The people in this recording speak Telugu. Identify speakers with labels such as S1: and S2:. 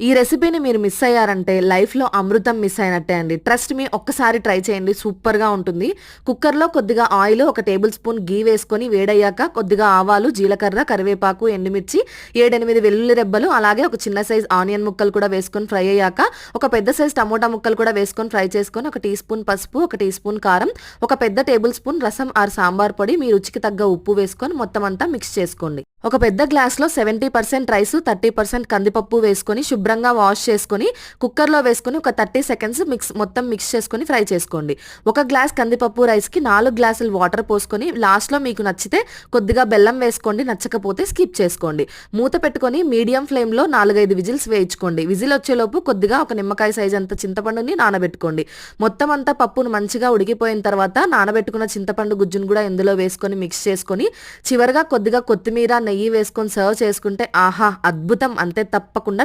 S1: ఈ రెసిపీని మీరు మిస్ అయ్యారంటే లైఫ్‌లో అమృతం మిస్ అయినట్టే అండి. ట్రస్ట్ మీ ఒక్కసారి ట్రై చేయండి సూపర్‌గా ఉంటుంది. కుక్కర్‌లో కొద్దిగా ఆయిల్, ఒక టేబుల్ స్పూన్ ఘీ వేసుకొని వేడయ్యాక కొద్దిగా ఆవాలు, జీలకర్ర, కరివేపాకు, ఎండుమిర్చి, 7, 8 వెల్లుల్లి రెబ్బలు అలాగే ఒక చిన్న సైజ్ ఆనియన్ ముక్కలు కూడా వేసుకొని ఫ్రై అయ్యాక ఒక పెద్ద సైజ్ టమోటా ముక్కలు కూడా వేసుకొని ఫ్రై చేసుకొని ఒక టీ స్పూన్ పసుపు, ఒక టీ స్పూన్ కారం, ఒక పెద్ద టేబుల్ స్పూన్ రసం ఆర్ సాంబార్ పొడి మీ రుచికి తగ్గ ఉప్పు వేసుకొని మొత్తం అంతా మిక్స్ చేసుకోండి. ఒక పెద్ద గ్లాస్‌లో 70% రైస్, 30% కందిపప్పు వేసుకొని శుభ్రంగా వాష్ చేసుకొని కుక్కర్‌లో వేసుకొని ఒక 30 సెకండ్స్ మొత్తం మిక్స్ చేసుకొని ఫ్రై చేసుకోండి. ఒక గ్లాస్ కందిపప్పు రైస్‌కి 4 గ్లాసులు వాటర్ పోసుకొని లాస్ట్‌లో మీకు నచ్చితే కొద్దిగా బెల్లం వేసుకోండి. నచ్చకపోతే స్కిప్ చేసుకోండి. మూత పెట్టుకొని మీడియం ఫ్లేమ్‌లో 4, 5 విజిల్స్ వేయించుకోండి. విజిల్ వచ్చేలోపు కొద్దిగా ఒక నిమ్మకాయ సైజ్ అంత చింతపండుని నానబెట్టుకోండి. మొత్తం అంతా పప్పును మంచిగా ఉడికిపోయిన తర్వాత నానబెట్టుకున్న చింతపండు గుజ్జును కూడా ఇందులో వేసుకొని మిక్స్ చేసుకొని చివరగా కొద్దిగా కొత్తిమీర, నెయ్యి వేసుకొని సర్వ్ చేసుకుంటే ఆహా! అద్భుతం. అంతే, తప్పకుండా ట్రై